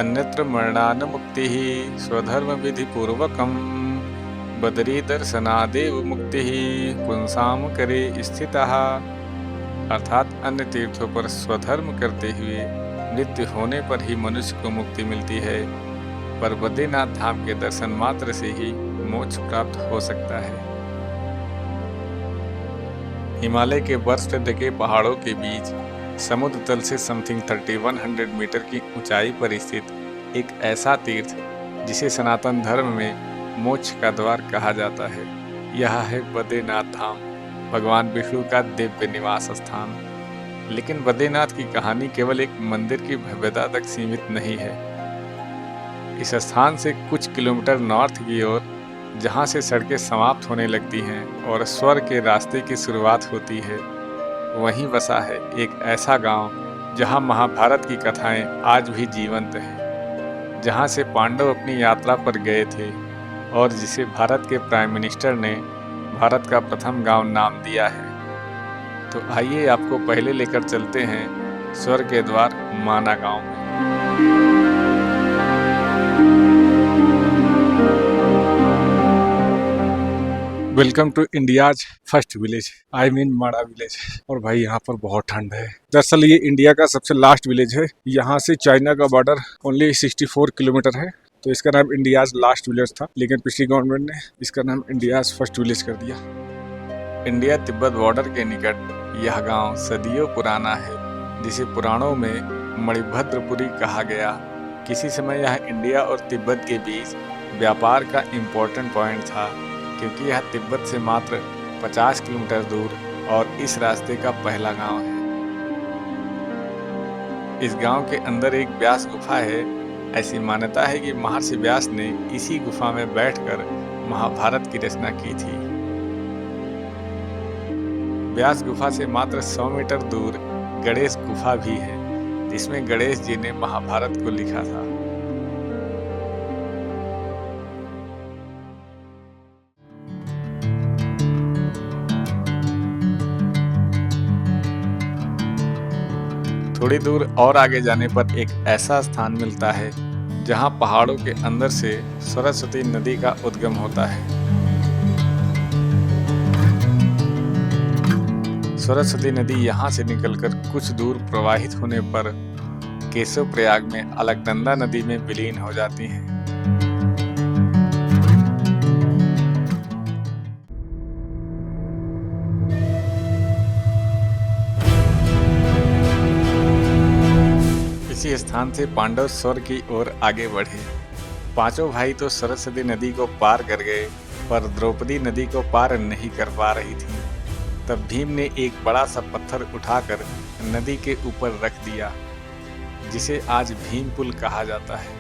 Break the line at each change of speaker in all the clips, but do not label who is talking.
अन्यत्र मरणान्मुक्तिः स्वधर्मविधिपूर्वकम् बदरी दर्शनादेव मुक्तिः पुंसाम करे स्थितः। अर्थात अन्य तीर्थों पर स्वधर्म करते हुए मृत्यु होने पर ही मनुष्य को मुक्ति मिलती है, पर बद्रीनाथ धाम के दर्शन मात्र से ही मोक्ष प्राप्त हो सकता है। हिमालय के बर्फ से ढके पहाड़ों के बीच समुद्र तल से समथिंग 3100 मीटर की ऊंचाई पर स्थित एक ऐसा तीर्थ जिसे सनातन धर्म में मोक्ष का द्वार कहा जाता है, यह है बद्रीनाथ धाम, भगवान विष्णु का दिव्य निवास स्थान। लेकिन बद्रीनाथ की कहानी केवल एक मंदिर की भव्यता तक सीमित नहीं है। इस स्थान से कुछ किलोमीटर नॉर्थ की ओर, जहाँ से सड़कें समाप्त होने लगती हैं और स्वर्ग के रास्ते की शुरुआत होती है, वहीं बसा है एक ऐसा गांव जहां महाभारत की कथाएं आज भी जीवंत हैं, जहां से पांडव अपनी यात्रा पर गए थे और जिसे भारत के प्राइम मिनिस्टर ने भारत का प्रथम गांव नाम दिया है। तो आइए आपको पहले लेकर चलते हैं स्वर्ग के द्वार माना गांव में। Welcome to India's first village, I mean माड़ा विलेज। और भाई यहाँ पर बहुत ठंड है। दरअसल ये इंडिया का सबसे लास्ट विलेज है। यहाँ से चाइना का बॉर्डर ओनली 64 किलोमीटर है, तो इसका नाम इंडियाज लास्ट विलेज था, लेकिन पिछली गवर्नमेंट ने इसका नाम इंडियाज फर्स्ट विलेज कर दिया। इंडिया तिब्बत बॉर्डर के निकट यह गांव सदियों पुराना है, जिसे पुराणों में मणिभद्रपुरी कहा गया। किसी समय यह इंडिया और तिब्बत के बीच व्यापार का इम्पोर्टेंट पॉइंट था, क्योंकि यह तिब्बत से मात्र 50 किलोमीटर दूर और इस रास्ते का पहला गांव है। इस गांव के अंदर एक व्यास गुफा है। ऐसी मान्यता है कि महर्षि व्यास ने इसी गुफा में बैठकर महाभारत की रचना की थी। व्यास गुफा से मात्र 100 मीटर दूर गणेश गुफा भी है, जिसमें गणेश जी ने महाभारत को लिखा था। थोड़ी दूर और आगे जाने पर एक ऐसा स्थान मिलता है जहां पहाड़ों के अंदर से सरस्वती नदी का उद्गम होता है। सरस्वती नदी यहां से निकलकर कुछ दूर प्रवाहित होने पर केशव प्रयाग में अलकनंदा नदी में विलीन हो जाती है। इसी स्थान से पांडव स्वर्ग की ओर आगे बढ़े। पांचों भाई तो सरस्वती नदी को पार कर गए, पर द्रौपदी नदी को पार नहीं कर पा रही थी। तब भीम ने एक बड़ा सा पत्थर उठाकर नदी के ऊपर रख दिया, जिसे आज भीम पुल कहा जाता है।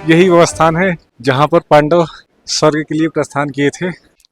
यही वो स्थान है जहाँ पर पांडव स्वर्ग के लिए प्रस्थान किए थे।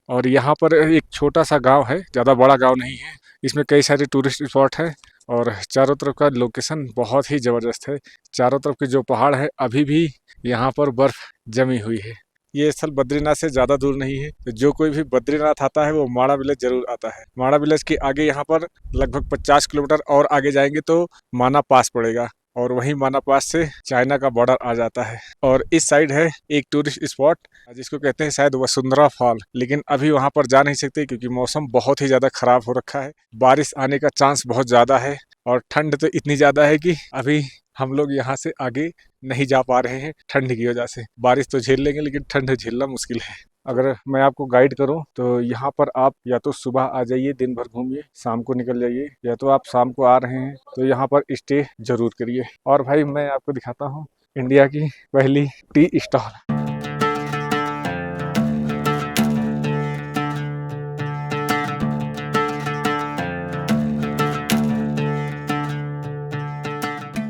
और यहाँ पर एक छोटा सा गांव है, ज़्यादा बड़ा गांव नहीं है। इसमें कई सारे टूरिस्ट स्पॉट है और चारों तरफ का लोकेशन बहुत ही ज़बरदस्त है। चारों तरफ के जो पहाड़ है, अभी भी यहाँ पर बर्फ जमी हुई है। ये स्थल बद्रीनाथ से ज़्यादा दूर नहीं है, तो जो कोई भी बद्रीनाथ आता है वो माड़ा विलेज जरूर आता है। माड़ा विलेज के आगे यहाँ पर लगभग 50 किलोमीटर और आगे जाएंगे तो माना पास पड़ेगा, और वहीं माना पास से चाइना का बॉर्डर आ जाता है। और इस साइड है एक टूरिस्ट स्पॉट जिसको कहते हैं शायद वसुंधरा फॉल, लेकिन अभी वहां पर जा नहीं सकते क्योंकि मौसम बहुत ही ज़्यादा खराब हो रखा है। बारिश आने का चांस बहुत ज़्यादा है और ठंड तो इतनी ज़्यादा है कि अभी हम लोग यहाँ से आगे नहीं जा पा रहे हैं ठंड की वजह से। बारिश तो झेल लेंगे, लेकिन ठंड झेलना मुश्किल है। अगर मैं आपको गाइड करूं तो यहाँ पर आप या तो सुबह आ जाइए, दिन भर घूमिए, शाम को निकल जाइए, या तो आप शाम को आ रहे हैं तो यहाँ पर स्टे जरूर करिए। और भाई मैं आपको दिखाता हूँ इंडिया की पहली टी स्टॉल।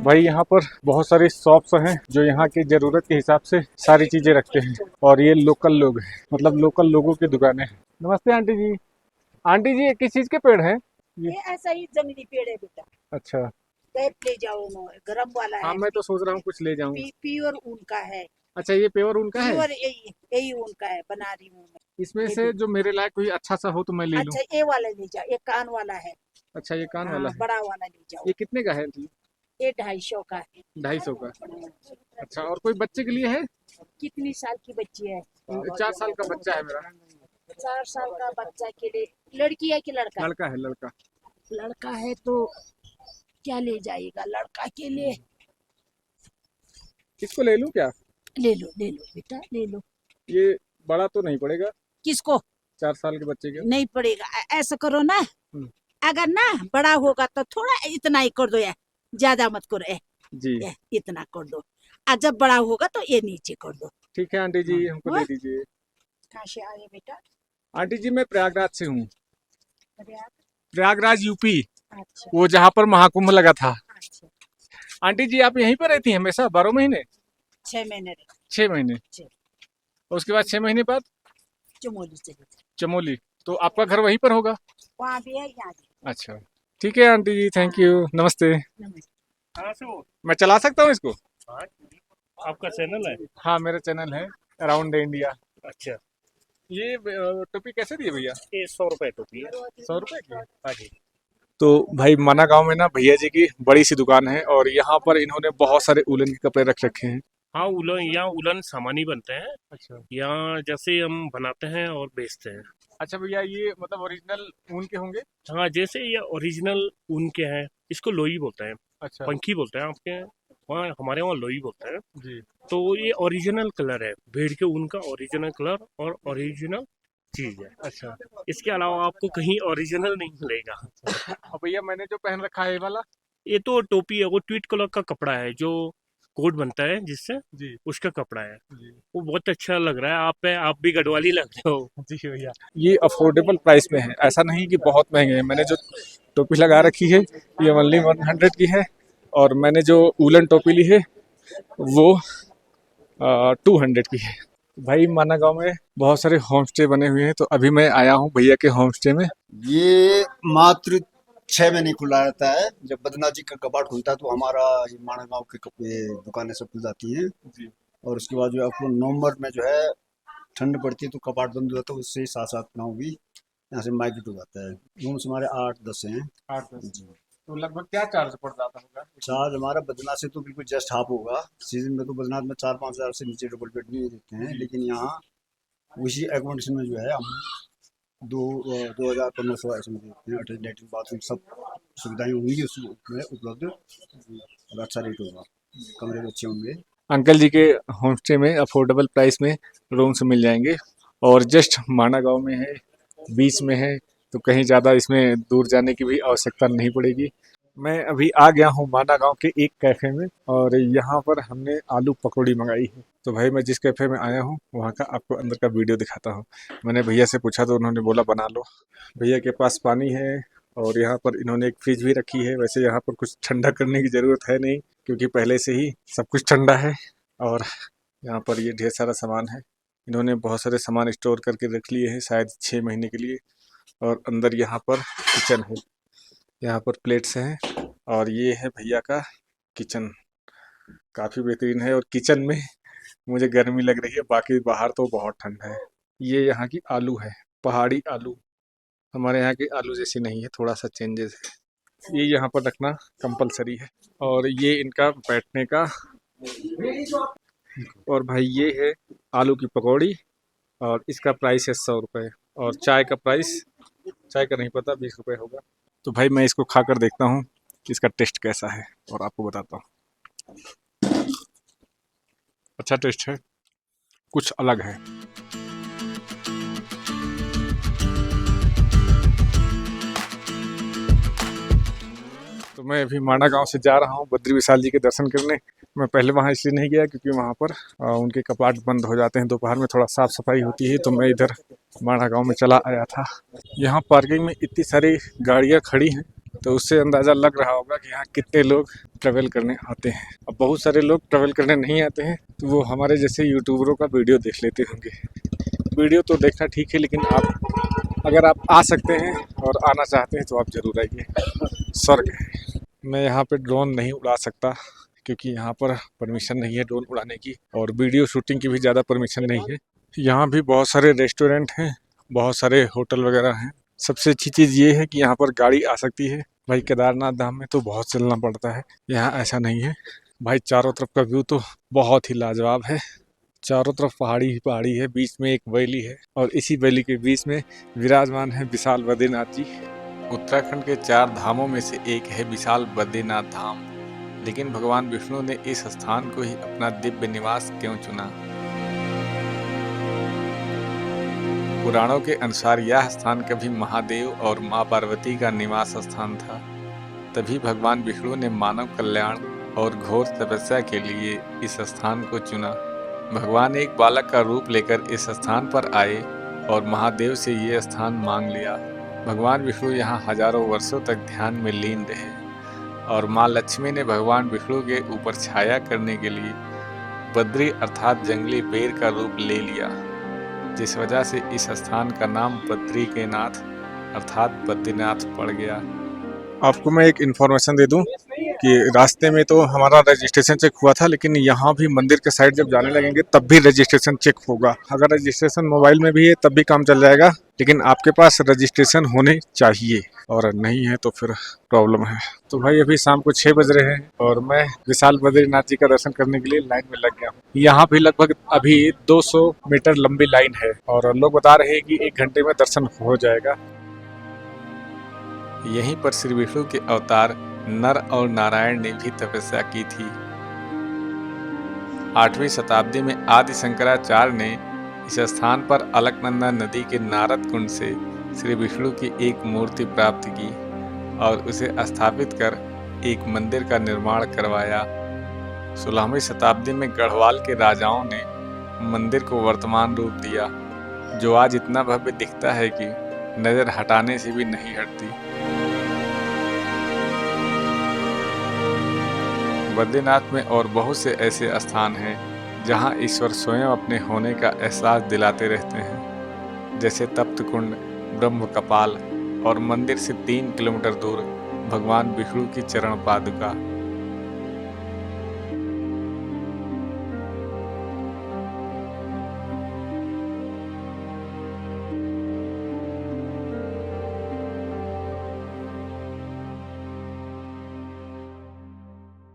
भाई यहाँ पर बहुत सारी शॉप्स हैं जो यहाँ की जरूरत के हिसाब से सारी चीजें रखते हैं, और ये लोकल लोग हैं, मतलब लोकल लोगों की दुकानें हैं। नमस्ते आंटी जी। आंटी जी, किस चीज के पेड़ हैं
ये ऐसा ही जंगली पेड़ है बेटा।
अच्छा,
कैप ले जाओ, गरम वाला
हाँ
है।
मैं तो सोच रहा हूँ कुछ ले जाऊँ।
प्योर ऊन का है।
अच्छा, ये प्योर उनका है?
प्योर यही यही उनका है, बना रही हूँ मैं।
इसमें
ये
से
भी।
जो मेरे लायक कोई अच्छा सा हो तो मैं ले लूं।
अच्छा, ये वाला ले जाओ, ये कान वाला है।
अच्छा, ये कान
हाँ,
वाला है।
बड़ा वाला ले जाओ।
ये कितने का है आंटी?
ये 250 का है।
250 का। अच्छा, और कोई बच्चे के लिए है?
कितनी साल की बच्ची है?
4 साल का बच्चा है मेरा।
4 साल का बच्चा के लिए। लड़की है कि लड़का?
लड़का है, लड़का।
लड़का है तो क्या ले जाएगा लड़का के लिए?
इसको ले लूं क्या?
ले लो बेटा, ले लो।
ये बड़ा तो नहीं पड़ेगा
किसको?
4 साल के बच्चे के?
नहीं पड़ेगा। ऐसा करो ना,
हम्म,
अगर ना बड़ा होगा तो थोड़ा इतना ही कर दो, या ज्यादा मत करो।
जी
इतना कर दो, और जब बड़ा होगा तो ये नीचे कर दो।
ठीक है आंटी जी,
हाँ।
हमको
हुआ?
दे दीजिए।
कहाँ से आए बेटा?
आंटी जी, मैं प्रयागराज से हूँ।
प्रयाग?
प्रयागराज यूपी,
अच्छा
वो जहाँ पर महाकुंभ लगा था।
अच्छा।
आंटी जी, आप यहीं पर रहती हैं हमेशा 12 महीने?
6 महीने रहे।
6 महीने।
छह।
और उसके बाद 6 महीने बाद
चमोली चले थे।
चमोली। तो आपका घर वहीं पर होगा?
वहाँ भी है, यहाँ भी।
अच्छा, ठीक है आंटी जी, थैंक यू, नमस्ते।
नमस्ते।
कहाँ से हो?
मैं चला सकता हूँ इसको?
हाँ, आपका चैनल है?
हाँ, मेरा चैनल है अराउंड इंडिया।
अच्छा,
ये टोपी कैसे दिए भैया?
ये 100 रुपए टोपी है।
100 रुपए की?
हाँ जी।
तो भाई, माना गांव में ना भैया जी की बड़ी सी दुकान है, और यहाँ पर इन्होंने बहुत सारे उलन के कपड़े रख रखे हैं।
हाँ, उलन, यहाँ उलन सामान ही बनते हैं।
अच्छा।
यहाँ जैसे हम बनाते हैं और बेचते हैं।
अच्छा भैया, ये मतलब ओरिजिनल ऊन के होंगे?
हाँ, जैसे ये ओरिजिनल ऊन के हैं, इसको लोई बोलते हैं।
अच्छा
पंखी बोलते हैं आपके वहाँ, हमारे वहाँ लोई बोलते हैं।
जी।
तो ये ओरिजिनल कलर है, भेड़ के ऊन का ओरिजिनल कलर और ओरिजिनल चीज है।
अच्छा।
इसके अलावा आपको कहीं ओरिजिनल नहीं मिलेगा।
और भैया, मैंने जो पहन रखा है ये वाला?
ये तो टोपी है, वो ट्वीट कलर का कपड़ा है, जो कोट बनता है जिससे,
जी
उसका कपड़ा है।
जी
वो बहुत अच्छा लग रहा है आप पे, आप भी गढ़वाली लग रहे हो।
जी भैया, ये अफोर्डेबल प्राइस में है, ऐसा नहीं कि बहुत महंगे हैं। मैंने जो टोपी लगा रखी है ये ओनली 100 की है, और मैंने जो उलन टोपी ली है वो 200 की है। भाई, माना गांव में बहुत सारे होम स्टे बने हुए हैं, तो अभी मैं आया हूँ भैया के होम स्टे में।
ये मात्र 6 महीने खुला रहता है। जब बदनाथ जी का कपाट खुलता है तो हमारा ये माणा गांव के दुकानें सब खुल जाती हैं।
जी।
और उसके बाद जो आपको नवंबर में जो है ठंड पड़ती है तो कपाट बंद हो जाता है, उससे ही 7-7 गाँव भी यहाँ से माइग्रेट हो जाता है। रूम्स हमारे 8-10 हैं।
8-10।
जी।
तो लगभग क्या चार्ज पड़ जाता होगा?
चार्ज हमारा बदनाथ से तो बिल्कुल जस्ट हाफ होगा। सीजन में तो बदनाथ में 4-5 हज़ार से नीचे डबल बेड नहीं देते हैं, लेकिन यहाँ उसी एकोमोडेशन में जो है हम 2,000-1,500 ऐसे में देते हैं। अटैच लैट्रिन बाथरूम सब सुविधाएं होंगी उसमें उपलब्ध, और अच्छा रेट होगा, कमरे भी अच्छे होंगे।
अंकल जी के होम स्टे में अफोर्डेबल प्राइस में रूम्स मिल जाएंगे, और जस्ट माना गांव में है, बीच में है, तो कहीं ज़्यादा इसमें दूर जाने की भी आवश्यकता नहीं पड़ेगी। मैं अभी आ गया हूँ माना गांव के एक कैफ़े में, और यहाँ पर हमने आलू पकौड़ी मंगाई है। तो भाई, मैं जिस कैफ़े में आया हूँ वहाँ का आपको अंदर का वीडियो दिखाता हूँ। मैंने भैया से पूछा तो उन्होंने बोला बना लो। भैया के पास पानी है, और यहाँ पर इन्होंने एक फ्रिज भी रखी है। वैसे यहाँ पर कुछ ठंडा करने की ज़रूरत है नहीं, क्योंकि पहले से ही सब कुछ ठंडा है। और यहाँ पर ये ढेर सारा सामान है, इन्होंने बहुत सारे सामान स्टोर करके रख लिए हैं, शायद 6 महीने के लिए। और अंदर यहाँ पर किचन है, यहाँ पर प्लेट्स हैं, और ये है भैया का किचन, काफ़ी बेहतरीन है। और किचन में मुझे गर्मी लग रही है, बाकी बाहर तो बहुत ठंडा है। ये यहाँ की आलू है, पहाड़ी आलू, हमारे यहाँ के आलू जैसी नहीं है, थोड़ा सा चेंजेस है। ये यहाँ पर रखना कंपलसरी है। और ये इनका बैठने का। और भाई, ये है आलू की पकौड़ी, और इसका प्राइस है 100 रुपये। और चाय का प्राइस, चाय का नहीं पता, 20 रुपये होगा। तो भाई, मैं इसको खा कर देखता हूँ कि इसका टेस्ट कैसा है, और आपको बताता हूँ। अच्छा टेस्ट है, कुछ अलग है। तो मैं अभी माना गांव से जा रहा हूँ बद्री विशाल जी के दर्शन करने। मैं पहले वहाँ इसलिए नहीं गया क्योंकि वहाँ पर उनके कपाट बंद हो जाते हैं, दोपहर में थोड़ा साफ़ सफाई होती है, तो मैं इधर माना गांव में चला आया था। यहाँ पार्किंग में इतनी सारी गाड़ियाँ खड़ी हैं, तो उससे अंदाज़ा लग रहा होगा कि यहाँ कितने लोग ट्रैवल करने आते हैं। अब बहुत सारे लोग ट्रैवल करने नहीं आते हैं, तो वो हमारे जैसे यूट्यूबरों का वीडियो देख लेते होंगे। वीडियो तो देखना ठीक है, लेकिन अगर आप आ सकते हैं और आना चाहते हैं तो आप ज़रूर आइए, स्वर्ग है। मैं यहाँ पे ड्रोन नहीं उड़ा सकता क्योंकि यहाँ पर परमिशन नहीं है ड्रोन उड़ाने की और वीडियो शूटिंग की भी ज़्यादा परमिशन नहीं है। यहाँ भी बहुत सारे रेस्टोरेंट हैं, बहुत सारे होटल वगैरह हैं। सबसे अच्छी चीज़ ये है कि यहाँ पर गाड़ी आ सकती है। भाई केदारनाथ धाम में तो बहुत चलना पड़ता है, यहाँ ऐसा नहीं है। भाई चारों तरफ का व्यू तो बहुत ही लाजवाब है। चारों तरफ पहाड़ी ही पहाड़ी है, बीच में एक वैली है और इसी वैली के बीच में विराजमान है विशाल बद्रीनाथ जी। उत्तराखंड के 4 धामों में से एक है विशाल बद्रीनाथ धाम, लेकिन भगवान विष्णु ने इस स्थान को ही अपना दिव्य निवास क्यों चुना? पुराणों के अनुसार यह स्थान कभी महादेव और मां पार्वती का निवास स्थान था। तभी भगवान विष्णु ने मानव कल्याण और घोर तपस्या के लिए इस स्थान को चुना। भगवान एक बालक का रूप लेकर इस स्थान पर आए और महादेव से ये स्थान मांग लिया। भगवान विष्णु यहाँ हजारों वर्षों तक ध्यान में लीन रहे और माँ लक्ष्मी ने भगवान विष्णु के ऊपर छाया करने के लिए बद्री अर्थात जंगली बेर का रूप ले लिया, जिस वजह से इस स्थान का नाम बद्री के नाथ अर्थात बद्रीनाथ पड़ गया। आपको मैं एक इन्फॉर्मेशन दे दूं कि रास्ते में तो हमारा रजिस्ट्रेशन चेक हुआ था, लेकिन यहाँ भी मंदिर के साइड जब जाने लगेंगे तब भी रजिस्ट्रेशन चेक होगा। अगर रजिस्ट्रेशन मोबाइल में भी है तब भी काम चल जाएगा, लेकिन आपके पास रजिस्ट्रेशन होने चाहिए और नहीं है तो फिर प्रॉब्लम है। तो भाई अभी शाम को 6 बज रहे हैं और मैं विशाल बद्रीनाथ जी का दर्शन करने के लिए लाइन में लग गया हूँ। यहाँ भी लगभग अभी 200 मीटर लंबी लाइन है और लोग बता रहे हैं कि 1 घंटे में दर्शन हो जाएगा। यहीं पर श्री विष्णु के अवतार नर और नारायण ने भी तपस्या की थी। 8वीं शताब्दी में आदि शंकराचार्य ने इस स्थान पर अलकनंदा नदी के नारद कुंड से श्री विष्णु की एक मूर्ति प्राप्त की और उसे स्थापित कर एक मंदिर का निर्माण करवाया। 16वीं शताब्दी में गढ़वाल के राजाओं ने मंदिर को वर्तमान रूप दिया, जो आज इतना भव्य दिखता है कि नजर हटाने से भी नहीं हटती। बद्रीनाथ में और बहुत से ऐसे स्थान हैं जहां ईश्वर स्वयं अपने होने का एहसास दिलाते रहते हैं, जैसे तप्त कुंड, ब्रह्म कपाल और मंदिर से 3 किलोमीटर दूर भगवान विष्णु की चरण पादुका।